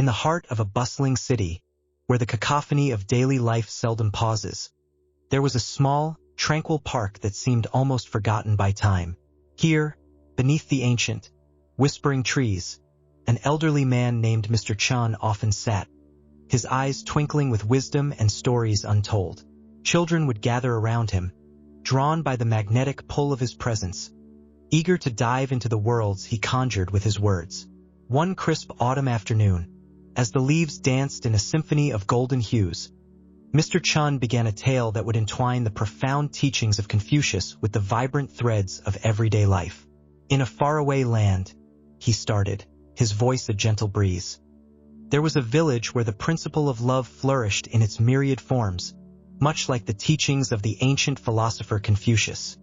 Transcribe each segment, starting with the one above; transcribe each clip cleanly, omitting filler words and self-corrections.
In the heart of a bustling city, where the cacophony of daily life seldom pauses, there was a small, tranquil park that seemed almost forgotten by time. Here, beneath the ancient, whispering trees, an elderly man named Mr. Chun often sat, his eyes twinkling with wisdom and stories untold. Children would gather around him, drawn by the magnetic pull of his presence, eager to dive into the worlds he conjured with his words. One crisp autumn afternoon, as the leaves danced in a symphony of golden hues, Mr. Chun began a tale that would entwine the profound teachings of Confucius with the vibrant threads of everyday life. In a faraway land, he started, his voice a gentle breeze. There was a village where the principle of love flourished in its myriad forms, much like the teachings of the ancient philosopher Confucius.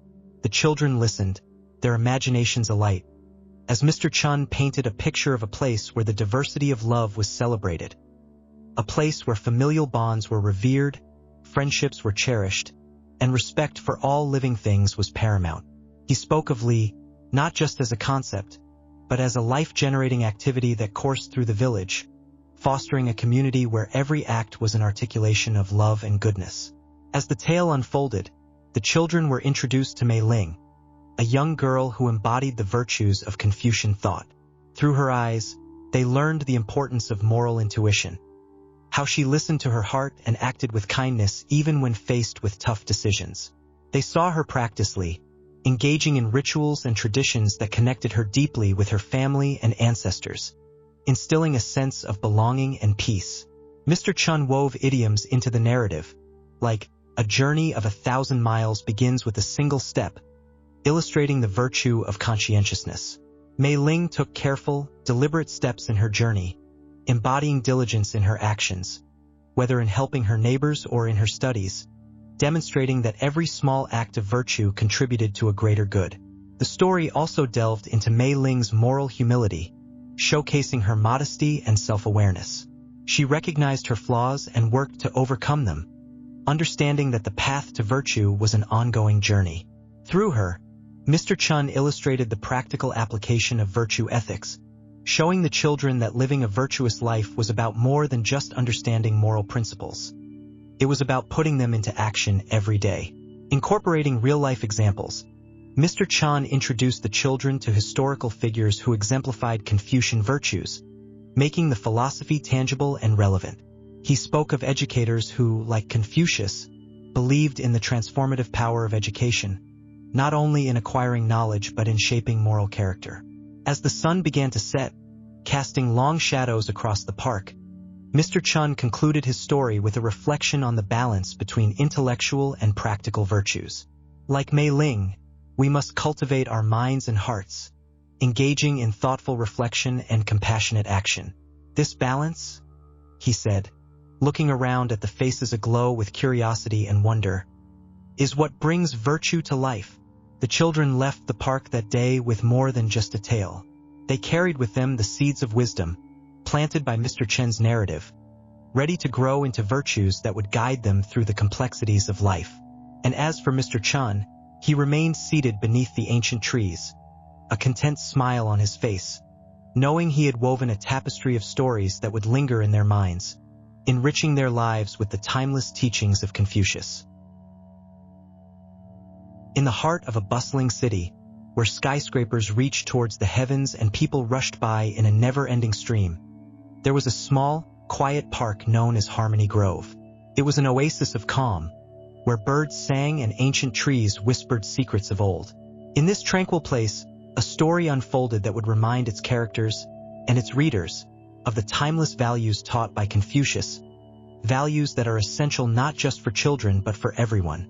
The children listened, their imaginations alight, as Mr. Chun painted a picture of a place where the diversity of love was celebrated. A place where familial bonds were revered, friendships were cherished, and respect for all living things was paramount. He spoke of Li, not just as a concept, but as a life-generating activity that coursed through the village, fostering a community where every act was an articulation of love and goodness. As the tale unfolded, the children were introduced to Mei Ling, a young girl who embodied the virtues of Confucian thought. Through her eyes, they learned the importance of moral intuition, how she listened to her heart and acted with kindness even when faced with tough decisions. They saw her practice Li, engaging in rituals and traditions that connected her deeply with her family and ancestors, instilling a sense of belonging and peace. Mr. Chun wove idioms into the narrative, like, "A journey of 1,000 miles begins with a single step," illustrating the virtue of conscientiousness. Mei Ling took careful, deliberate steps in her journey, embodying diligence in her actions, whether in helping her neighbors or in her studies, demonstrating that every small act of virtue contributed to a greater good. The story also delved into Mei Ling's moral humility, showcasing her modesty and self-awareness. She recognized her flaws and worked to overcome them, understanding that the path to virtue was an ongoing journey. Through her, Mr. Chun illustrated the practical application of virtue ethics, showing the children that living a virtuous life was about more than just understanding moral principles. It was about putting them into action every day. Incorporating real-life examples, Mr. Chun introduced the children to historical figures who exemplified Confucian virtues, making the philosophy tangible and relevant. He spoke of educators who, like Confucius, believed in the transformative power of education, not only in acquiring knowledge but in shaping moral character. As the sun began to set, casting long shadows across the park, Mr. Chun concluded his story with a reflection on the balance between intellectual and practical virtues. Like Mei Ling, we must cultivate our minds and hearts, engaging in thoughtful reflection and compassionate action. This balance, he said, looking around at the faces aglow with curiosity and wonder, is what brings virtue to life. The children left the park that day with more than just a tale. They carried with them the seeds of wisdom, planted by Mr. Chen's narrative, ready to grow into virtues that would guide them through the complexities of life. And as for Mr. Chun, he remained seated beneath the ancient trees, a content smile on his face, knowing he had woven a tapestry of stories that would linger in their minds, enriching their lives with the timeless teachings of Confucius. In the heart of a bustling city, where skyscrapers reached towards the heavens and people rushed by in a never-ending stream, there was a small, quiet park known as Harmony Grove. It was an oasis of calm, where birds sang and ancient trees whispered secrets of old. In this tranquil place, a story unfolded that would remind its characters and its readers of the timeless values taught by Confucius, values that are essential not just for children but for everyone: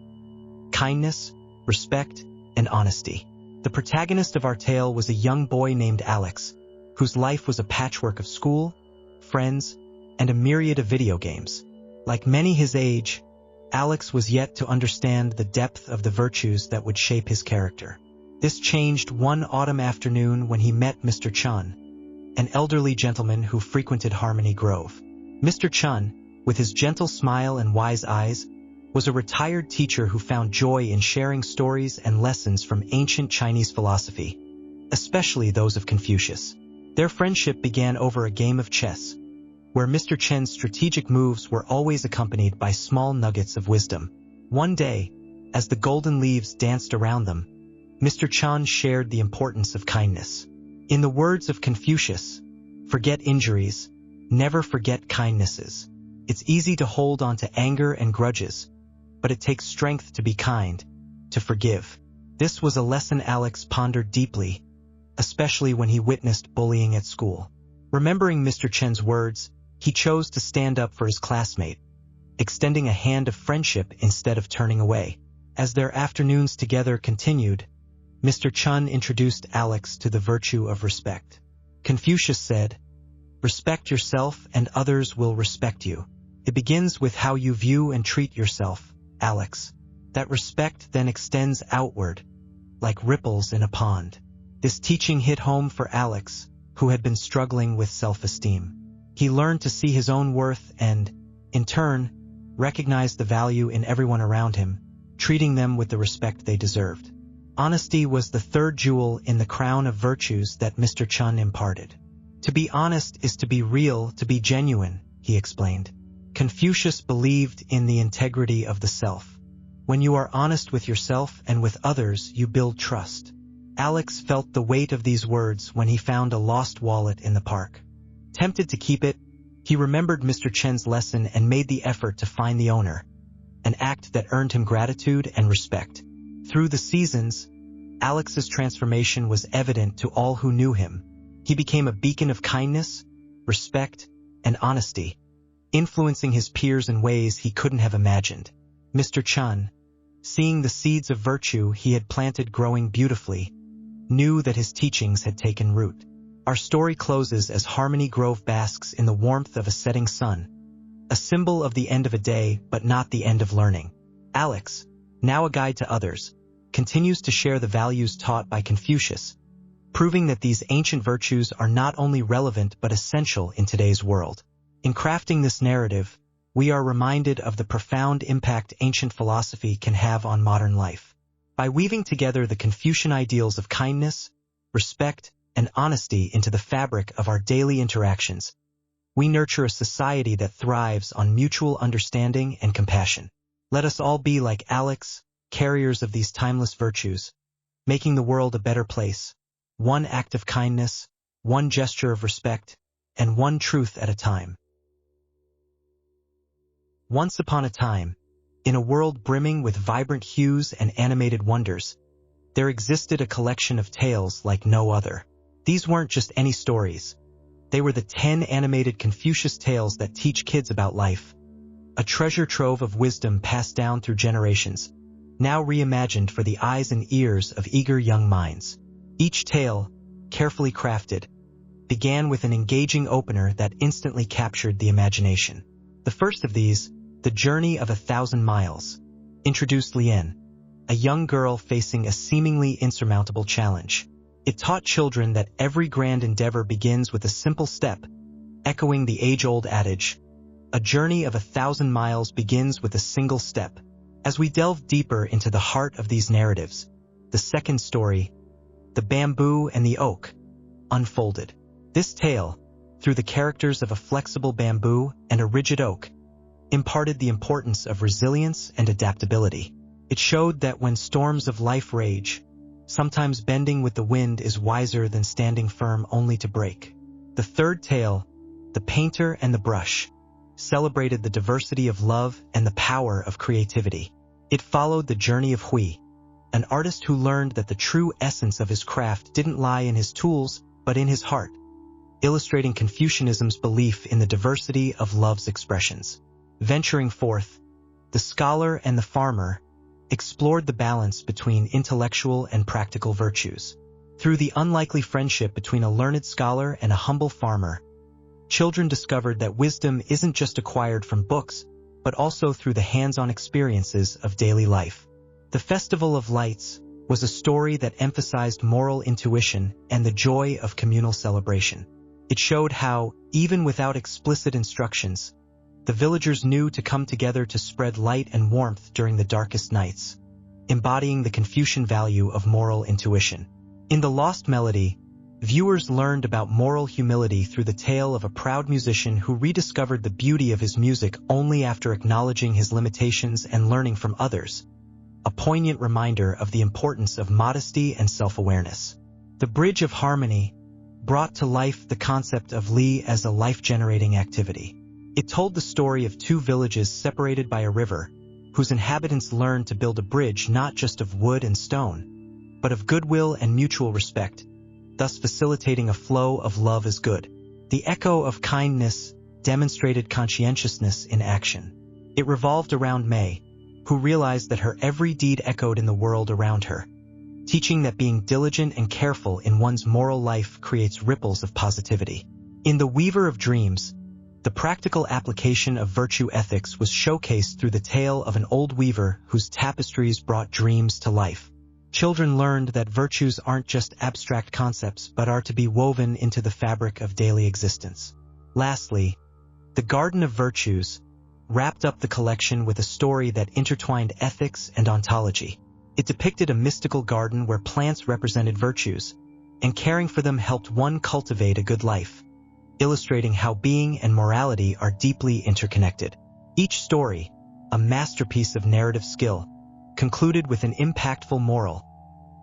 kindness, respect, and honesty. The protagonist of our tale was a young boy named Alex, whose life was a patchwork of school, friends, and a myriad of video games. Like many his age, Alex was yet to understand the depth of the virtues that would shape his character. This changed one autumn afternoon when he met Mr. Chun, an elderly gentleman who frequented Harmony Grove. Mr. Chun, with his gentle smile and wise eyes, was a retired teacher who found joy in sharing stories and lessons from ancient Chinese philosophy, especially those of Confucius. Their friendship began over a game of chess, where Mr. Chen's strategic moves were always accompanied by small nuggets of wisdom. One day, as the golden leaves danced around them, Mr. Chen shared the importance of kindness. In the words of Confucius, "Forget injuries, never forget kindnesses." It's easy to hold on to anger and grudges, but it takes strength to be kind, to forgive. This was a lesson Alex pondered deeply, especially when he witnessed bullying at school. Remembering Mr. Chen's words, he chose to stand up for his classmate, extending a hand of friendship instead of turning away. As their afternoons together continued, Mr. Chen introduced Alex to the virtue of respect. Confucius said, "Respect yourself and others will respect you. It begins with how you view and treat yourself, Alex. That respect then extends outward, like ripples in a pond." This teaching hit home for Alex, who had been struggling with self-esteem. He learned to see his own worth and, in turn, recognize the value in everyone around him, treating them with the respect they deserved. Honesty was the third jewel in the crown of virtues that Mr. Chen imparted. To be honest is to be real, to be genuine, he explained. Confucius believed in the integrity of the self. When you are honest with yourself and with others, you build trust. Alex felt the weight of these words when he found a lost wallet in the park. Tempted to keep it, he remembered Mr. Chen's lesson and made the effort to find the owner, an act that earned him gratitude and respect. Through the seasons, Alex's transformation was evident to all who knew him. He became a beacon of kindness, respect, and honesty, influencing his peers in ways he couldn't have imagined. Mr. Chen, seeing the seeds of virtue he had planted growing beautifully, knew that his teachings had taken root. Our story closes as Harmony Grove basks in the warmth of a setting sun, a symbol of the end of a day but not the end of learning. Alex, now a guide to others, continues to share the values taught by Confucius, proving that these ancient virtues are not only relevant but essential in today's world. In crafting this narrative, we are reminded of the profound impact ancient philosophy can have on modern life. By weaving together the Confucian ideals of kindness, respect, and honesty into the fabric of our daily interactions, we nurture a society that thrives on mutual understanding and compassion. Let us all be like Alex, carriers of these timeless virtues, making the world a better place, one act of kindness, one gesture of respect, and one truth at a time. Once upon a time, in a world brimming with vibrant hues and animated wonders, there existed a collection of tales like no other. These weren't just any stories. They were the 10 animated Confucius tales that teach kids about life, a treasure trove of wisdom passed down through generations, now reimagined for the eyes and ears of eager young minds. Each tale, carefully crafted, began with an engaging opener that instantly captured the imagination. The first of these, The Journey of 1,000 Miles, introduced Lien, a young girl facing a seemingly insurmountable challenge. It taught children that every grand endeavor begins with a simple step, echoing the age-old adage, "A journey of 1,000 miles begins with a single step." As we delve deeper into the heart of these narratives, the second story, The Bamboo and the Oak, unfolded. This tale, through the characters of a flexible bamboo and a rigid oak, imparted the importance of resilience and adaptability. It showed that when storms of life rage, sometimes bending with the wind is wiser than standing firm only to break. The third tale, The Painter and the Brush, celebrated the diversity of love and the power of creativity. It followed the journey of Hui, an artist who learned that the true essence of his craft didn't lie in his tools, but in his heart, illustrating Confucianism's belief in the diversity of love's expressions. Venturing forth, The Scholar and the Farmer explored the balance between intellectual and practical virtues. Through the unlikely friendship between a learned scholar and a humble farmer, children discovered that wisdom isn't just acquired from books, but also through the hands-on experiences of daily life. The Festival of Lights was a story that emphasized moral intuition and the joy of communal celebration. It showed how, even without explicit instructions, the villagers knew to come together to spread light and warmth during the darkest nights, embodying the Confucian value of moral intuition. In The Lost Melody, Viewers learned about moral humility through the tale of a proud musician who rediscovered the beauty of his music only after acknowledging his limitations and learning from others, a poignant reminder of the importance of modesty and self-awareness. The Bridge of Harmony brought to life the concept of Li as a life-generating activity. It told the story of two villages separated by a river, whose inhabitants learned to build a bridge not just of wood and stone, but of goodwill and mutual respect, thus facilitating a flow of love as good. The echo of kindness demonstrated conscientiousness in action. It revolved around May, who realized that her every deed echoed in the world around her, teaching that being diligent and careful in one's moral life creates ripples of positivity. In The Weaver of Dreams, the practical application of virtue ethics was showcased through the tale of an old weaver whose tapestries brought dreams to life. Children learned that virtues aren't just abstract concepts but are to be woven into the fabric of daily existence. Lastly, The Garden of Virtues wrapped up the collection with a story that intertwined ethics and ontology. It depicted a mystical garden where plants represented virtues, and caring for them helped one cultivate a good life, illustrating how being and morality are deeply interconnected. Each story, a masterpiece of narrative skill, concluded with an impactful moral,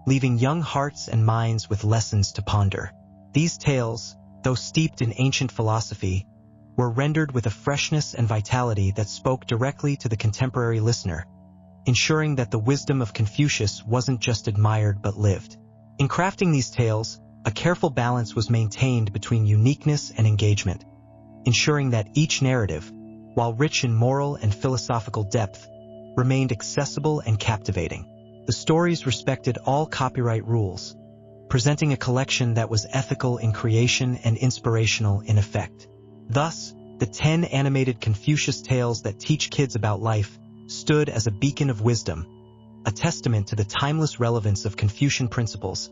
leaving young hearts and minds with lessons to ponder. These tales, though steeped in ancient philosophy, were rendered with a freshness and vitality that spoke directly to the contemporary listener, ensuring that the wisdom of Confucius wasn't just admired but lived. In crafting these tales, a careful balance was maintained between uniqueness and engagement, ensuring that each narrative, while rich in moral and philosophical depth, remained accessible and captivating. The stories respected all copyright rules, presenting a collection that was ethical in creation and inspirational in effect. Thus, the 10 animated Confucius tales that teach kids about life stood as a beacon of wisdom, a testament to the timeless relevance of Confucian principles,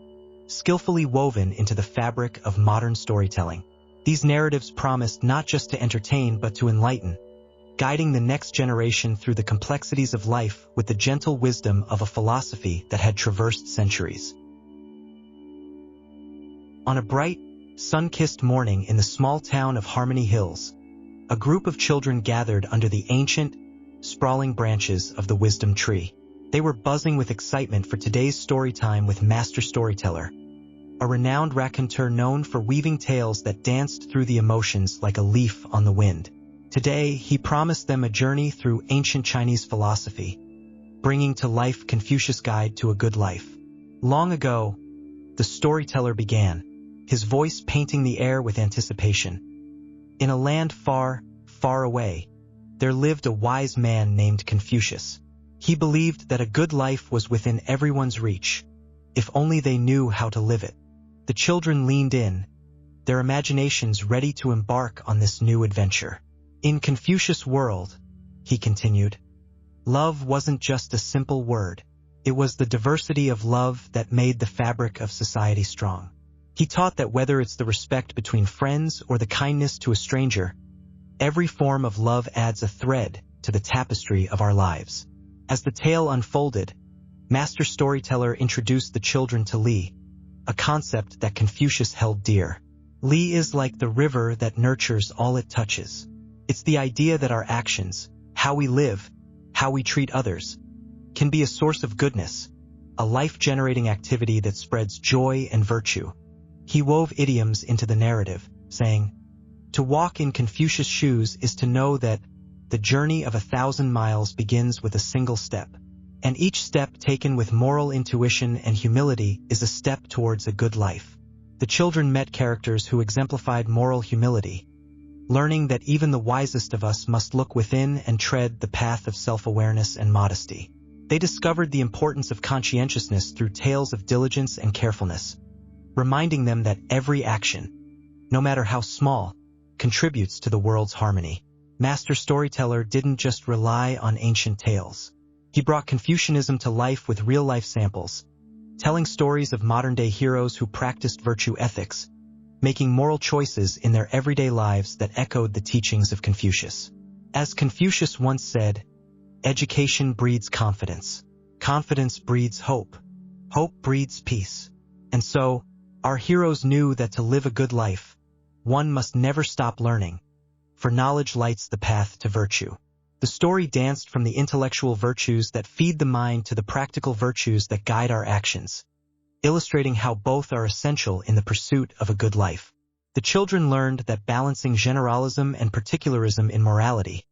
skillfully woven into the fabric of modern storytelling. These narratives promised not just to entertain but to enlighten, guiding the next generation through the complexities of life with the gentle wisdom of a philosophy that had traversed centuries. On a bright, sun-kissed morning in the small town of Harmony Hills, a group of children gathered under the ancient, sprawling branches of the wisdom tree. They were buzzing with excitement for today's story time with Master Storyteller, a renowned raconteur known for weaving tales that danced through the emotions like a leaf on the wind. Today, he promised them a journey through ancient Chinese philosophy, bringing to life Confucius' guide to a good life. Long ago, the storyteller began, his voice painting the air with anticipation. In a land far, far away, there lived a wise man named Confucius. He believed that a good life was within everyone's reach, if only they knew how to live it. The children leaned in, their imaginations ready to embark on this new adventure. In Confucius' world, he continued, love wasn't just a simple word. It was the diversity of love that made the fabric of society strong. He taught that whether it's the respect between friends or the kindness to a stranger, every form of love adds a thread to the tapestry of our lives. As the tale unfolded, Master Storyteller introduced the children to Li, a concept that Confucius held dear. Li is like the river that nurtures all it touches. It's the idea that our actions, how we live, how we treat others, can be a source of goodness, a life-generating activity that spreads joy and virtue. He wove idioms into the narrative, saying, to walk in Confucius' shoes is to know that the journey of 1,000 miles begins with a single step, and each step taken with moral intuition and humility is a step towards a good life. The children met characters who exemplified moral humility, learning that even the wisest of us must look within and tread the path of self-awareness and modesty. They discovered the importance of conscientiousness through tales of diligence and carefulness, reminding them that every action, no matter how small, contributes to the world's harmony. Master Storyteller didn't just rely on ancient tales. He brought Confucianism to life with real-life samples, telling stories of modern-day heroes who practiced virtue ethics, making moral choices in their everyday lives that echoed the teachings of Confucius. As Confucius once said, education breeds confidence. Confidence breeds hope. Hope breeds peace. And so, Our heroes knew that to live a good life, one must never stop learning, for knowledge lights the path to virtue. The story danced from the intellectual virtues that feed the mind to the practical virtues that guide our actions, illustrating how both are essential in the pursuit of a good life. The children learned that balancing generalism and particularism in morality,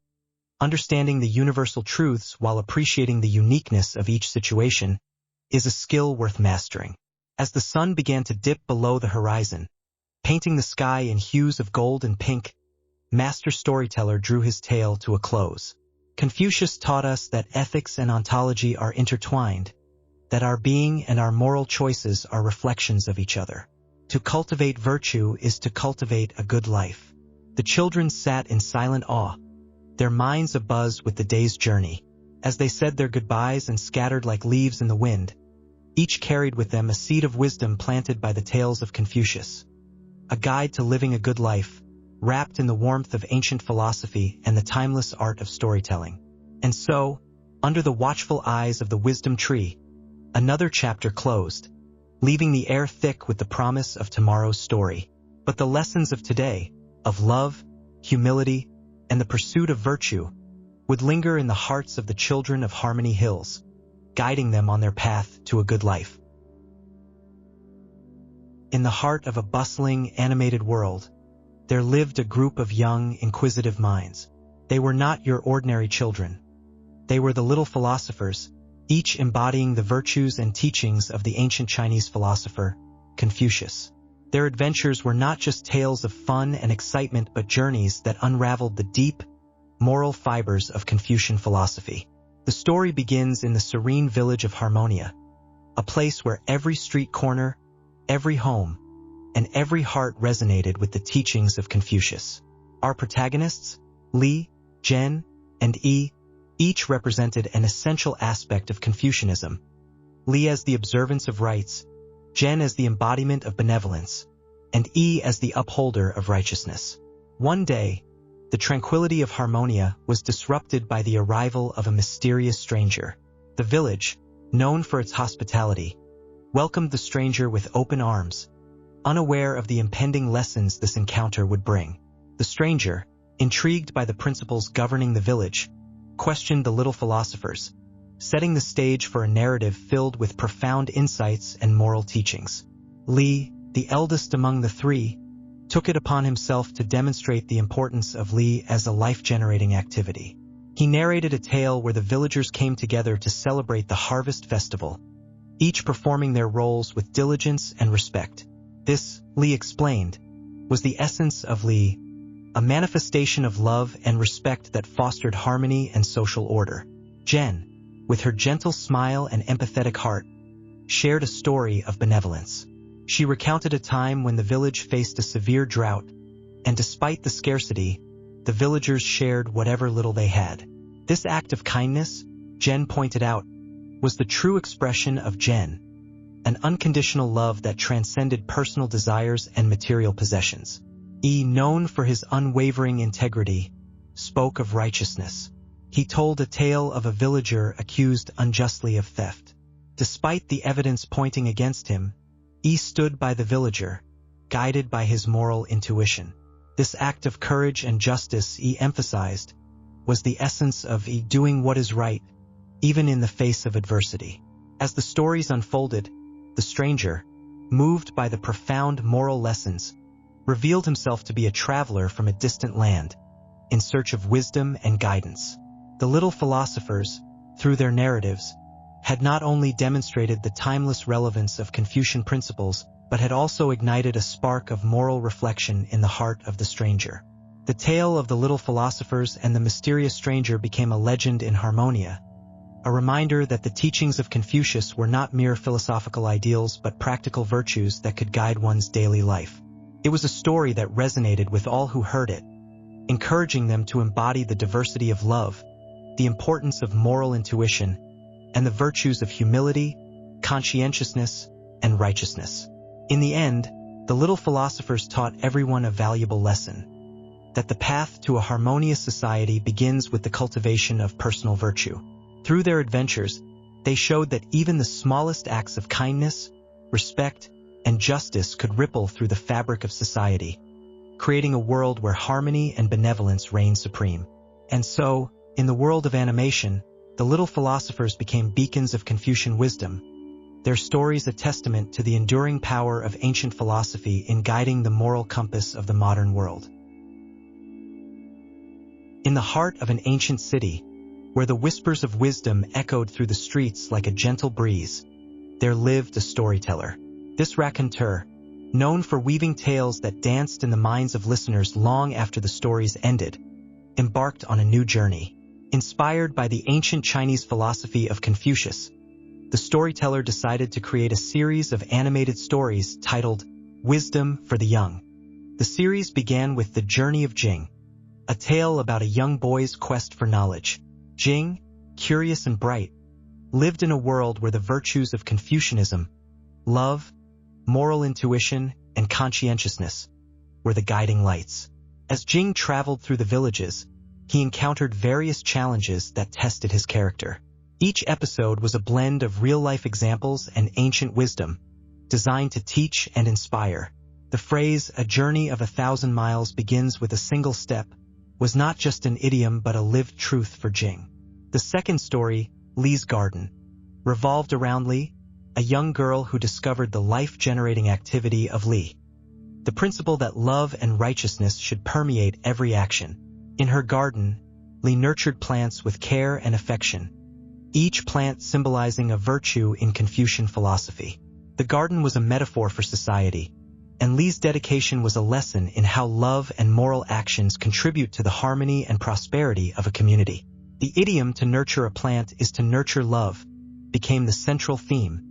understanding the universal truths while appreciating the uniqueness of each situation, is a skill worth mastering. As the sun began to dip below the horizon, painting the sky in hues of gold and pink, master storyteller drew his tale to a close. Confucius taught us that ethics and ontology are intertwined, that our being and our moral choices are reflections of each other. To cultivate virtue is to cultivate a good life. The children sat in silent awe, their minds abuzz with the day's journey. As they said their goodbyes and scattered like leaves in the wind, each carried with them a seed of wisdom planted by the tales of Confucius, a guide to living a good life, wrapped in the warmth of ancient philosophy and the timeless art of storytelling. And so, under the watchful eyes of the wisdom tree, another chapter closed, leaving the air thick with the promise of tomorrow's story. But the lessons of today, of love, humility, and the pursuit of virtue, would linger in the hearts of the children of Harmony Hills, guiding them on their path to a good life. In the heart of a bustling, animated world, there lived a group of young, inquisitive minds. They were not your ordinary children. They were the little philosophers, each embodying the virtues and teachings of the ancient Chinese philosopher, Confucius. Their adventures were not just tales of fun and excitement but journeys that unraveled the deep, moral fibers of Confucian philosophy. The story begins in the serene village of Harmonia, a place where every street corner, every home, and every heart resonated with the teachings of Confucius. Our protagonists, Li, Zhen, and Yi, each represented an essential aspect of Confucianism. Li as the observance of rites, Zhen as the embodiment of benevolence, and Yi as the upholder of righteousness. One day, the tranquility of Harmonia was disrupted by the arrival of a mysterious stranger. The village, known for its hospitality, welcomed the stranger with open arms, unaware of the impending lessons this encounter would bring. The stranger, intrigued by the principles governing the village, questioned the little philosophers, setting the stage for a narrative filled with profound insights and moral teachings. Li, the eldest among the three, took it upon himself to demonstrate the importance of Li as a life-generating activity. He narrated a tale where the villagers came together to celebrate the harvest festival, each performing their roles with diligence and respect. This, Li explained, was the essence of Li, a manifestation of love and respect that fostered harmony and social order. Zhen, with her gentle smile and empathetic heart, shared a story of benevolence. She recounted a time when the village faced a severe drought, and despite the scarcity, the villagers shared whatever little they had. This act of kindness, Zhen pointed out, was the true expression of Zhen, an unconditional love that transcended personal desires and material possessions. Yi, known for his unwavering integrity, spoke of righteousness. He told a tale of a villager accused unjustly of theft. Despite the evidence pointing against him, Yi stood by the villager, guided by his moral intuition. This act of courage and justice, Yi emphasized, was the essence of Yi doing what is right, even in the face of adversity. As the stories unfolded, the stranger, moved by the profound moral lessons, revealed himself to be a traveler from a distant land, in search of wisdom and guidance. The little philosophers, through their narratives, had not only demonstrated the timeless relevance of Confucian principles, but had also ignited a spark of moral reflection in the heart of the stranger. The tale of the little philosophers and the mysterious stranger became a legend in Harmonia, a reminder that the teachings of Confucius were not mere philosophical ideals but practical virtues that could guide one's daily life. It was a story that resonated with all who heard it, encouraging them to embody the diversity of love, the importance of moral intuition, and the virtues of humility, conscientiousness, and righteousness. In the end, the little philosophers taught everyone a valuable lesson, that the path to a harmonious society begins with the cultivation of personal virtue. Through their adventures, they showed that even the smallest acts of kindness, respect, and justice could ripple through the fabric of society, creating a world where harmony and benevolence reign supreme. And so, in the world of animation, the little philosophers became beacons of Confucian wisdom, their stories a testament to the enduring power of ancient philosophy in guiding the moral compass of the modern world. In the heart of an ancient city, where the whispers of wisdom echoed through the streets like a gentle breeze, there lived a storyteller. This raconteur, known for weaving tales that danced in the minds of listeners long after the stories ended, embarked on a new journey. Inspired by the ancient Chinese philosophy of Confucius, the storyteller decided to create a series of animated stories titled Wisdom for the Young. The series began with The Journey of Jing, a tale about a young boy's quest for knowledge. Jing, curious and bright, lived in a world where the virtues of Confucianism, love, moral intuition, and conscientiousness were the guiding lights. As Jing traveled through the villages, he encountered various challenges that tested his character. Each episode was a blend of real-life examples and ancient wisdom, designed to teach and inspire. The phrase, "a journey of 1,000 miles begins with a single step," was not just an idiom but a lived truth for Jing. The second story, Li's Garden, revolved around Li, a young girl who discovered the life-generating activity of Li. The principle that love and righteousness should permeate every action. In her garden, Li nurtured plants with care and affection, each plant symbolizing a virtue in Confucian philosophy. The garden was a metaphor for society, and Li's dedication was a lesson in how love and moral actions contribute to the harmony and prosperity of a community. The idiom "to nurture a plant is to nurture love" became the central theme,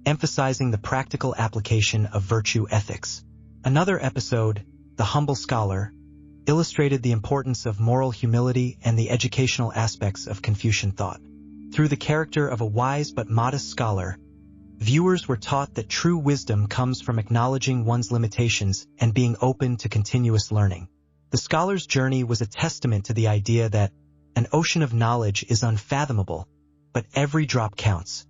emphasizing the practical application of virtue ethics. Another episode, The Humble Scholar, illustrated the importance of moral humility and the educational aspects of Confucian thought. Through the character of a wise but modest scholar, viewers were taught that true wisdom comes from acknowledging one's limitations and being open to continuous learning. The scholar's journey was a testament to the idea that an ocean of knowledge is unfathomable, but every drop counts,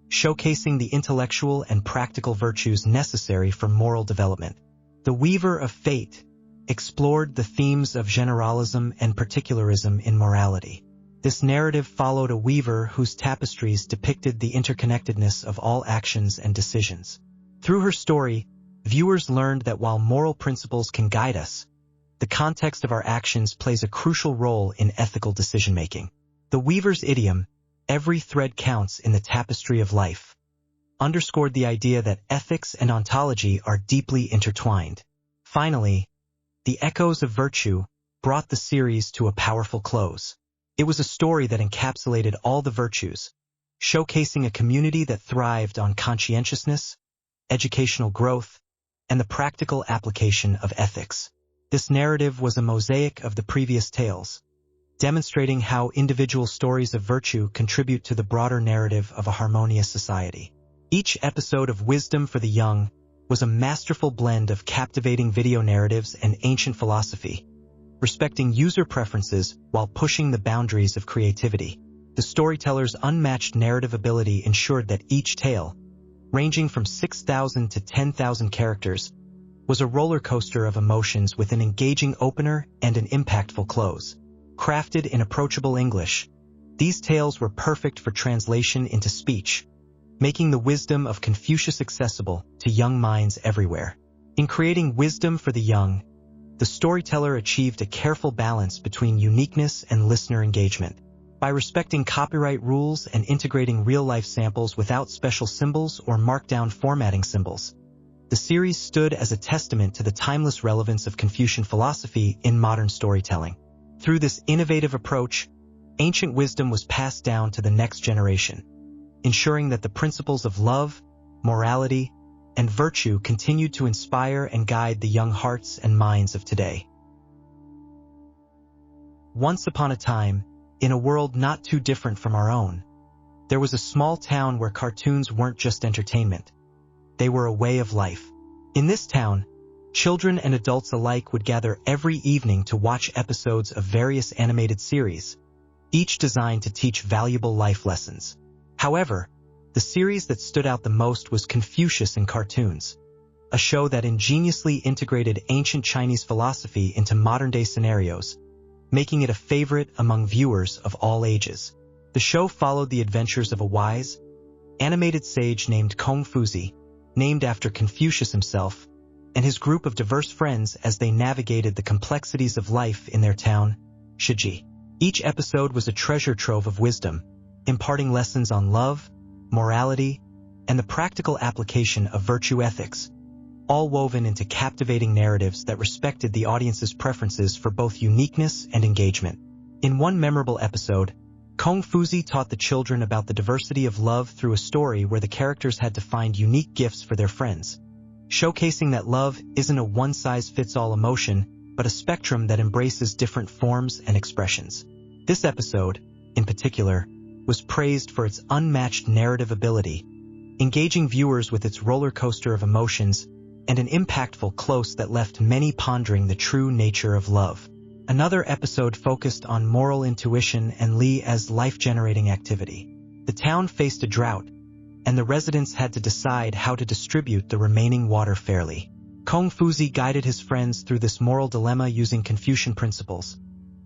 showcasing the intellectual and practical virtues necessary for moral development. The Weaver of Fate explored the themes of generalism and particularism in morality. This narrative followed a weaver whose tapestries depicted the interconnectedness of all actions and decisions. Through her story, viewers learned that while moral principles can guide us, the context of our actions plays a crucial role in ethical decision-making. The weaver's idiom, "every thread counts in the tapestry of life," underscored the idea that ethics and ontology are deeply intertwined. Finally, The Echoes of Virtue brought the series to a powerful close. It was a story that encapsulated all the virtues, showcasing a community that thrived on conscientiousness, educational growth, and the practical application of ethics. This narrative was a mosaic of the previous tales, demonstrating how individual stories of virtue contribute to the broader narrative of a harmonious society. Each episode of Wisdom for the Young was a masterful blend of captivating video narratives and ancient philosophy, respecting user preferences while pushing the boundaries of creativity. The storyteller's unmatched narrative ability ensured that each tale, ranging from 6,000 to 10,000 characters, was a roller coaster of emotions with an engaging opener and an impactful close. Crafted in approachable English, these tales were perfect for translation into speech, making the wisdom of Confucius accessible to young minds everywhere. In creating Wisdom for the Young, the storyteller achieved a careful balance between uniqueness and listener engagement. By respecting copyright rules and integrating real-life samples without special symbols or markdown formatting symbols, the series stood as a testament to the timeless relevance of Confucian philosophy in modern storytelling. Through this innovative approach, ancient wisdom was passed down to the next generation, ensuring that the principles of love, morality, and virtue continued to inspire and guide the young hearts and minds of today. Once upon a time, in a world not too different from our own, there was a small town where cartoons weren't just entertainment. They were a way of life. In this town, children and adults alike would gather every evening to watch episodes of various animated series, each designed to teach valuable life lessons. However, the series that stood out the most was Confucius in cartoons. a show that ingeniously integrated ancient Chinese philosophy into modern-day scenarios, making it a favorite among viewers of all ages. The show followed the adventures of a wise, animated sage named Confucius, named after Confucius himself, and his group of diverse friends as they navigated the complexities of life in their town, Shíjiè. Each episode was a treasure trove of wisdom, imparting lessons on love, morality, and the practical application of virtue ethics, all woven into captivating narratives that respected the audience's preferences for both uniqueness and engagement. In one memorable episode, Confucius taught the children about the diversity of love through a story where the characters had to find unique gifts for their friends, showcasing that love isn't a one-size-fits-all emotion, but a spectrum that embraces different forms and expressions. This episode, in particular, was praised for its unmatched narrative ability, engaging viewers with its roller coaster of emotions and an impactful close that left many pondering the true nature of love. Another episode focused on moral intuition and Li as life-generating activity. The town faced a drought, and the residents had to decide how to distribute the remaining water fairly. Confucius guided his friends through this moral dilemma using Confucian principles,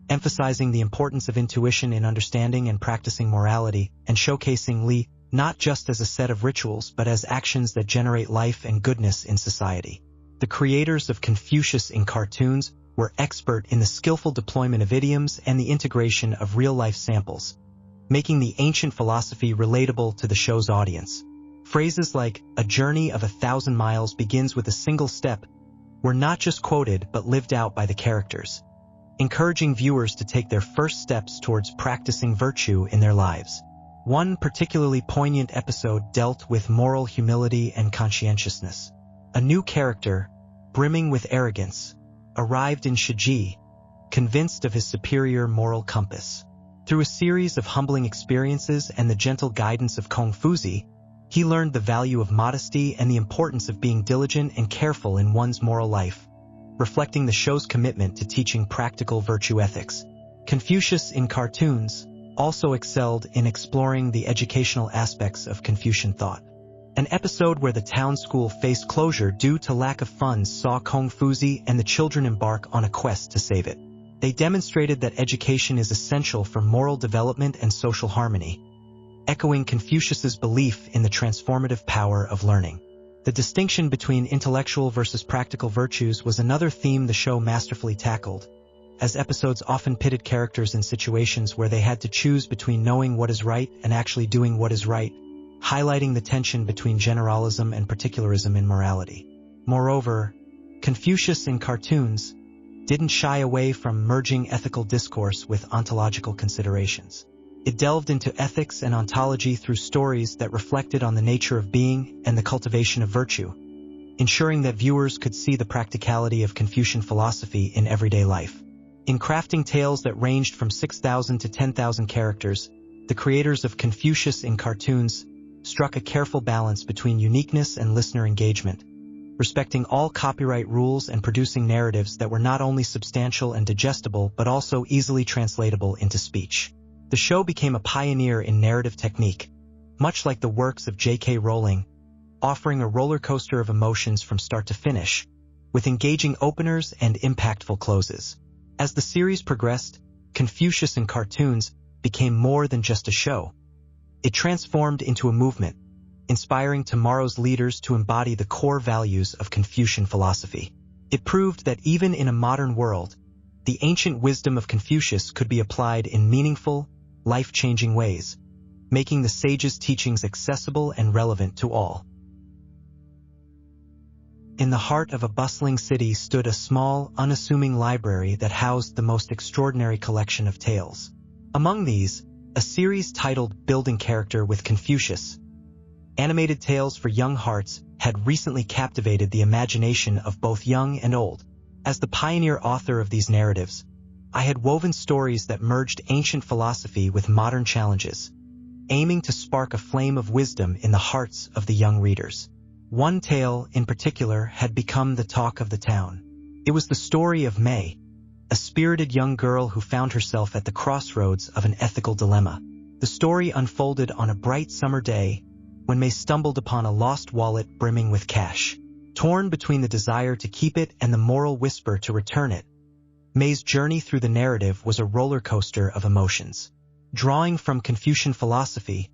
emphasizing the importance of intuition in understanding and practicing morality, and showcasing Li not just as a set of rituals but as actions that generate life and goodness in society. The creators of Confucius in cartoons were expert in the skillful deployment of idioms and the integration of real-life samples, making the ancient philosophy relatable to the show's audience. Phrases like, "A journey of 1,000 miles begins with a single step," were not just quoted but lived out by the characters, encouraging viewers to take their first steps towards practicing virtue in their lives. One particularly poignant episode dealt with moral humility and conscientiousness. A new character, brimming with arrogance, arrived in Shíjiè, convinced of his superior moral compass. Through a series of humbling experiences and the gentle guidance of Confucius, he learned the value of modesty and the importance of being diligent and careful in one's moral life, reflecting the show's commitment to teaching practical virtue ethics. Confucius in cartoons also excelled in exploring the educational aspects of Confucian thought. An episode where the town school faced closure due to lack of funds saw Confucius and the children embark on a quest to save it. They demonstrated that education is essential for moral development and social harmony, echoing Confucius's belief in the transformative power of learning. The distinction between intellectual versus practical virtues was another theme the show masterfully tackled, as episodes often pitted characters in situations where they had to choose between knowing what is right and actually doing what is right, highlighting the tension between generalism and particularism in morality. Moreover, Confucius in cartoons didn't shy away from merging ethical discourse with ontological considerations. It delved into ethics and ontology through stories that reflected on the nature of being and the cultivation of virtue, ensuring that viewers could see the practicality of Confucian philosophy in everyday life. In crafting tales that ranged from 6,000 to 10,000 characters, the creators of Confucius in cartoons struck a careful balance between uniqueness and listener engagement, respecting all copyright rules and producing narratives that were not only substantial and digestible but also easily translatable into speech. The show became a pioneer in narrative technique, much like the works of J.K. Rowling, offering a roller coaster of emotions from start to finish, with engaging openers and impactful closes. As the series progressed, Confucius in cartoons became more than just a show. It transformed into a movement, inspiring tomorrow's leaders to embody the core values of Confucian philosophy. It proved that even in a modern world, the ancient wisdom of Confucius could be applied in meaningful, life-changing ways, making the sage's teachings accessible and relevant to all. In the heart of a bustling city stood a small, unassuming library that housed the most extraordinary collection of tales. Among these, a series titled Building Character with Confucius, animated tales for young hearts, had recently captivated the imagination of both young and old. As the pioneer author of these narratives, I had woven stories that merged ancient philosophy with modern challenges, aiming to spark a flame of wisdom in the hearts of the young readers. One tale, in particular, had become the talk of the town. It was the story of May, a spirited young girl who found herself at the crossroads of an ethical dilemma. The story unfolded on a bright summer day when May stumbled upon a lost wallet brimming with cash. torn between the desire to keep it and the moral whisper to return it. May's journey through the narrative was a roller coaster of emotions. Drawing from Confucian philosophy,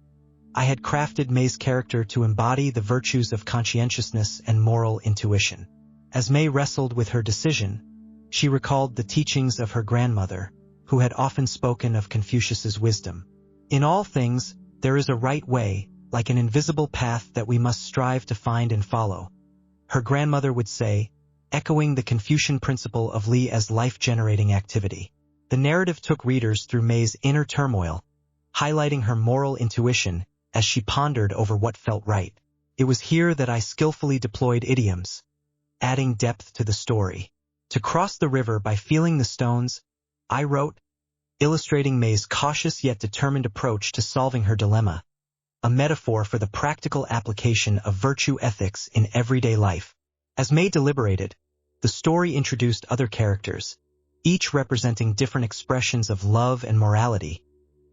I had crafted May's character to embody the virtues of conscientiousness and moral intuition. As May wrestled with her decision, she recalled the teachings of her grandmother, who had often spoken of Confucius's wisdom. In all things, there is a right way, like an invisible path that we must strive to find and follow. Her grandmother would say, echoing the Confucian principle of Li as life-generating activity. The narrative took readers through May's inner turmoil, highlighting her moral intuition as she pondered over what felt right. It was here that I skillfully deployed idioms, adding depth to the story. To cross the river by feeling the stones, I wrote, illustrating May's cautious yet determined approach to solving her dilemma, a metaphor for the practical application of virtue ethics in everyday life. As May deliberated, the story introduced other characters, each representing different expressions of love and morality,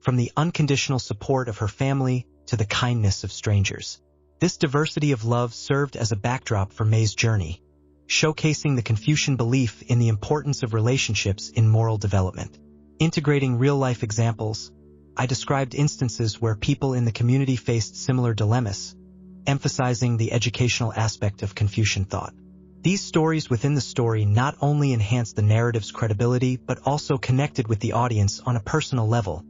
from the unconditional support of her family to the kindness of strangers. This diversity of love served as a backdrop for May's journey, showcasing the Confucian belief in the importance of relationships in moral development. Integrating real-life examples, I described instances where people in the community faced similar dilemmas, emphasizing the educational aspect of Confucian thought. These stories within the story not only enhanced the narrative's credibility but also connected with the audience on a personal level,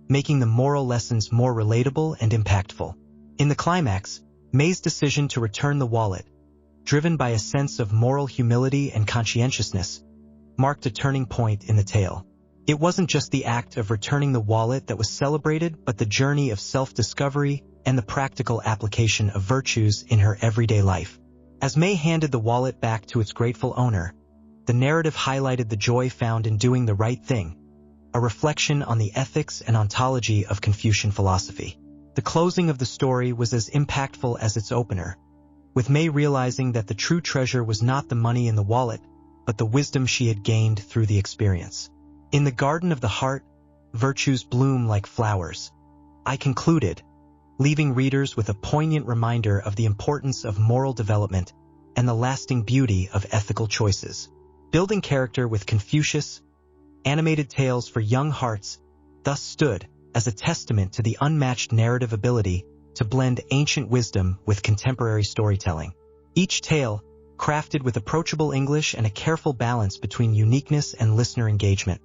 making the moral lessons more relatable and impactful. In the climax, May's decision to return the wallet, driven by a sense of moral humility and conscientiousness, marked a turning point in the tale. It wasn't just the act of returning the wallet that was celebrated, but the journey of self-discovery and the practical application of virtues in her everyday life. As May handed the wallet back to its grateful owner, the narrative highlighted the joy found in doing the right thing, a reflection on the ethics and ontology of Confucian philosophy. The closing of the story was as impactful as its opener, with May realizing that the true treasure was not the money in the wallet, but the wisdom she had gained through the experience. In the garden of the heart, virtues bloom like flowers, I concluded, leaving readers with a poignant reminder of the importance of moral development and the lasting beauty of ethical choices. Building character with Confucius, animated tales for young hearts thus stood as a testament to the unmatched narrative ability to blend ancient wisdom with contemporary storytelling. Each tale, crafted with approachable English and a careful balance between uniqueness and listener engagement,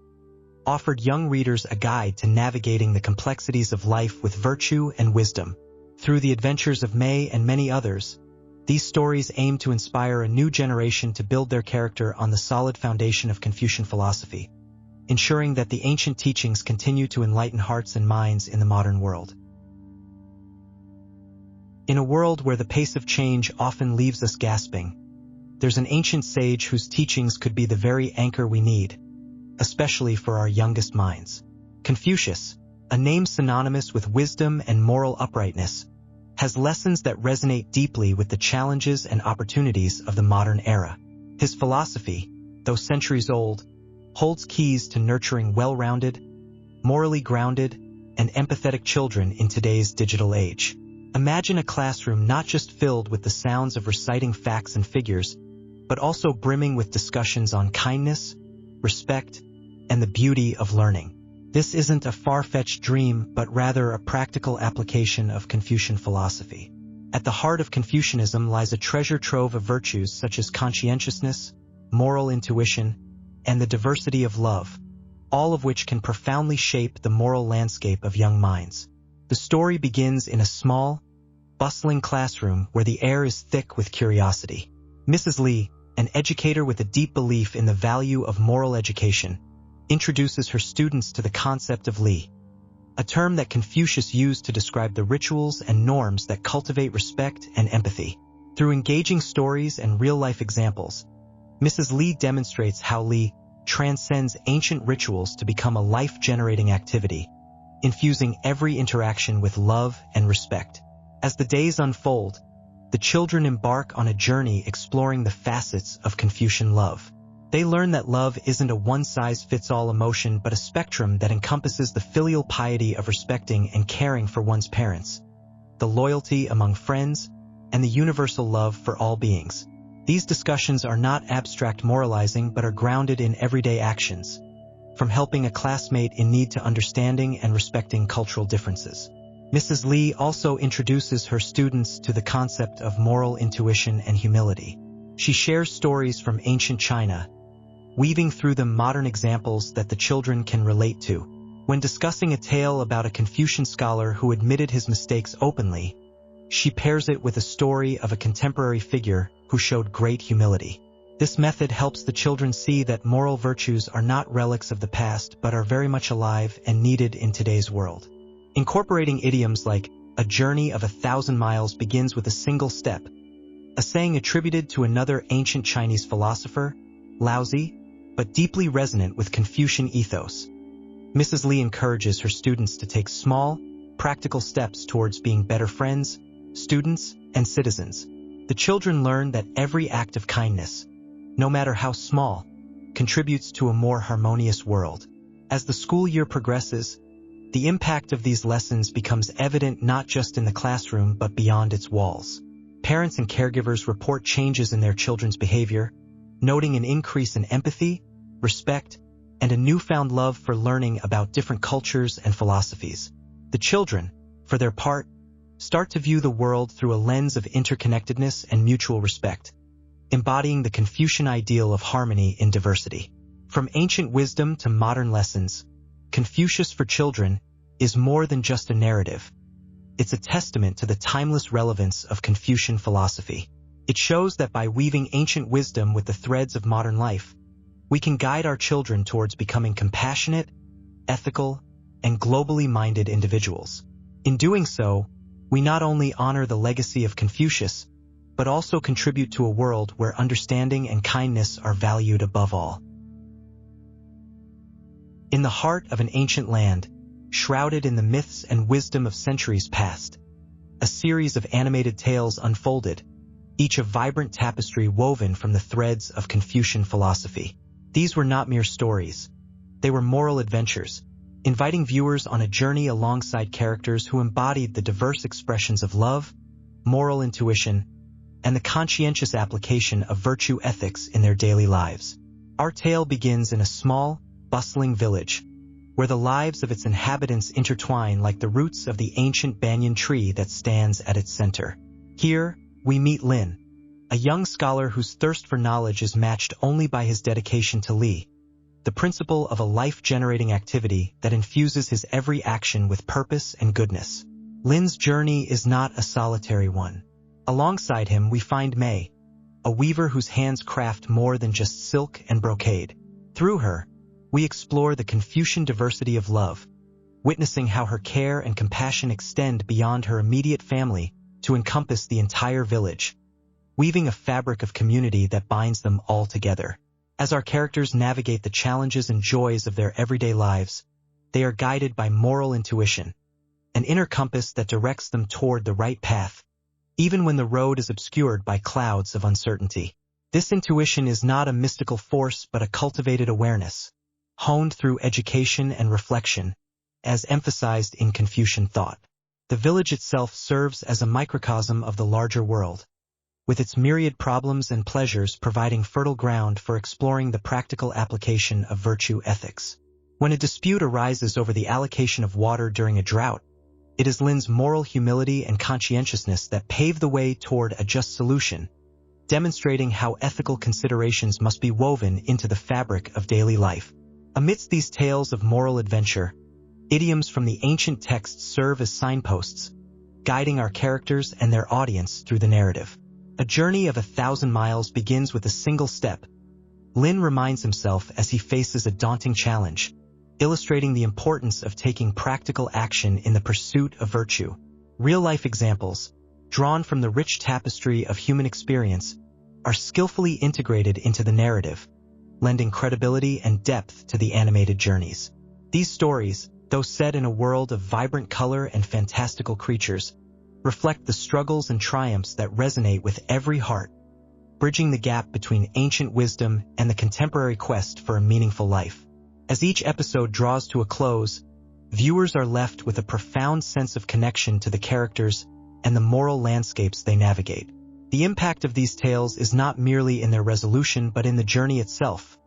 offered young readers a guide to navigating the complexities of life with virtue and wisdom. Through the adventures of May and many others, these stories aim to inspire a new generation to build their character on the solid foundation of Confucian philosophy, ensuring that the ancient teachings continue to enlighten hearts and minds in the modern world. In a world where the pace of change often leaves us gasping, there's an ancient sage whose teachings could be the very anchor we need, especially for our youngest minds. Confucius, a name synonymous with wisdom and moral uprightness, has lessons that resonate deeply with the challenges and opportunities of the modern era. His philosophy, though centuries old, holds keys to nurturing well-rounded, morally grounded, and empathetic children in today's digital age. Imagine a classroom not just filled with the sounds of reciting facts and figures, but also brimming with discussions on kindness, respect, and the beauty of learning. This isn't a far-fetched dream, but rather a practical application of Confucian philosophy. At the heart of Confucianism lies a treasure trove of virtues such as conscientiousness, moral intuition, and the diversity of love, all of which can profoundly shape the moral landscape of young minds. The story begins in a small, bustling classroom where the air is thick with curiosity. Mrs. Li, an educator with a deep belief in the value of moral education, introduces her students to the concept of Li, a term that Confucius used to describe the rituals and norms that cultivate respect and empathy. Through engaging stories and real-life examples, Mrs. Li demonstrates how Li transcends ancient rituals to become a life-generating activity, infusing every interaction with love and respect. As the days unfold, the children embark on a journey exploring the facets of Confucian love. They learn that love isn't a one-size-fits-all emotion but a spectrum that encompasses the filial piety of respecting and caring for one's parents, the loyalty among friends, and the universal love for all beings. These discussions are not abstract moralizing but are grounded in everyday actions, from helping a classmate in need to understanding and respecting cultural differences. Mrs. Li also introduces her students to the concept of moral intuition and humility. She shares stories from ancient China, weaving through them modern examples that the children can relate to. When discussing a tale about a Confucian scholar who admitted his mistakes openly, she pairs it with a story of a contemporary figure who showed great humility. This method helps the children see that moral virtues are not relics of the past but are very much alive and needed in today's world. Incorporating idioms like, "A journey of 1,000 miles begins with a single step," a saying attributed to another ancient Chinese philosopher, Laozi, but deeply resonant with Confucian ethos. Mrs. Li encourages her students to take small, practical steps towards being better friends, students, and citizens. The children learn that every act of kindness, no matter how small, contributes to a more harmonious world. As the school year progresses, the impact of these lessons becomes evident not just in the classroom but beyond its walls. Parents and caregivers report changes in their children's behavior, noting an increase in empathy, respect, and a newfound love for learning about different cultures and philosophies. The children, for their part, start to view the world through a lens of interconnectedness and mutual respect, embodying the Confucian ideal of harmony in diversity. From ancient wisdom to modern lessons, Confucius for Children is more than just a narrative. It's a testament to the timeless relevance of Confucian philosophy. It shows that by weaving ancient wisdom with the threads of modern life, we can guide our children towards becoming compassionate, ethical, and globally minded individuals. In doing so, we not only honor the legacy of Confucius, but also contribute to a world where understanding and kindness are valued above all. In the heart of an ancient land, shrouded in the myths and wisdom of centuries past, a series of animated tales unfolded, each a vibrant tapestry woven from the threads of Confucian philosophy. These were not mere stories. They were moral adventures, inviting viewers on a journey alongside characters who embodied the diverse expressions of love, moral intuition, and the conscientious application of virtue ethics in their daily lives. Our tale begins in a small, bustling village, where the lives of its inhabitants intertwine like the roots of the ancient banyan tree that stands at its center. Here, we meet Lin, a young scholar whose thirst for knowledge is matched only by his dedication to Li, the principle of a life-generating activity that infuses his every action with purpose and goodness. Lin's journey is not a solitary one. Alongside him, we find Mei, a weaver whose hands craft more than just silk and brocade. Through her, we explore the Confucian diversity of love, witnessing how her care and compassion extend beyond her immediate family to encompass the entire village, weaving a fabric of community that binds them all together. As our characters navigate the challenges and joys of their everyday lives, they are guided by moral intuition, an inner compass that directs them toward the right path, even when the road is obscured by clouds of uncertainty. This intuition is not a mystical force but a cultivated awareness, honed through education and reflection, as emphasized in Confucian thought. The village itself serves as a microcosm of the larger world, with its myriad problems and pleasures providing fertile ground for exploring the practical application of virtue ethics. When a dispute arises over the allocation of water during a drought, it is Lin's moral humility and conscientiousness that pave the way toward a just solution, demonstrating how ethical considerations must be woven into the fabric of daily life. Amidst these tales of moral adventure, idioms from the ancient texts serve as signposts, guiding our characters and their audience through the narrative. A journey of 1,000 miles begins with a single step. Lin reminds himself as he faces a daunting challenge, illustrating the importance of taking practical action in the pursuit of virtue. Real-life examples, drawn from the rich tapestry of human experience, are skillfully integrated into the narrative, lending credibility and depth to the animated journeys. These stories, though set in a world of vibrant color and fantastical creatures, reflect the struggles and triumphs that resonate with every heart, bridging the gap between ancient wisdom and the contemporary quest for a meaningful life. As each episode draws to a close, viewers are left with a profound sense of connection to the characters and the moral landscapes they navigate. The impact of these tales is not merely in their resolution but in the journey itself,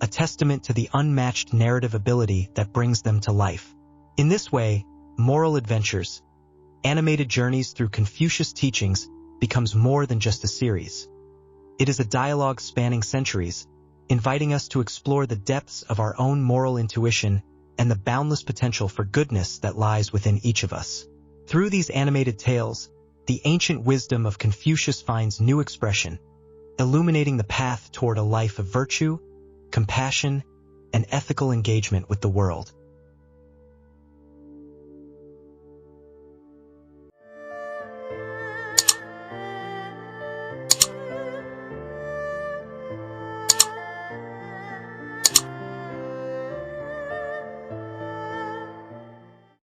a testament to the unmatched narrative ability that brings them to life. In this way, Moral Adventures, Animated Journeys Through Confucius Teachings becomes more than just a series. It is a dialogue spanning centuries, inviting us to explore the depths of our own moral intuition and the boundless potential for goodness that lies within each of us. Through these animated tales, the ancient wisdom of Confucius finds new expression, illuminating the path toward a life of virtue, compassion, and ethical engagement with the world.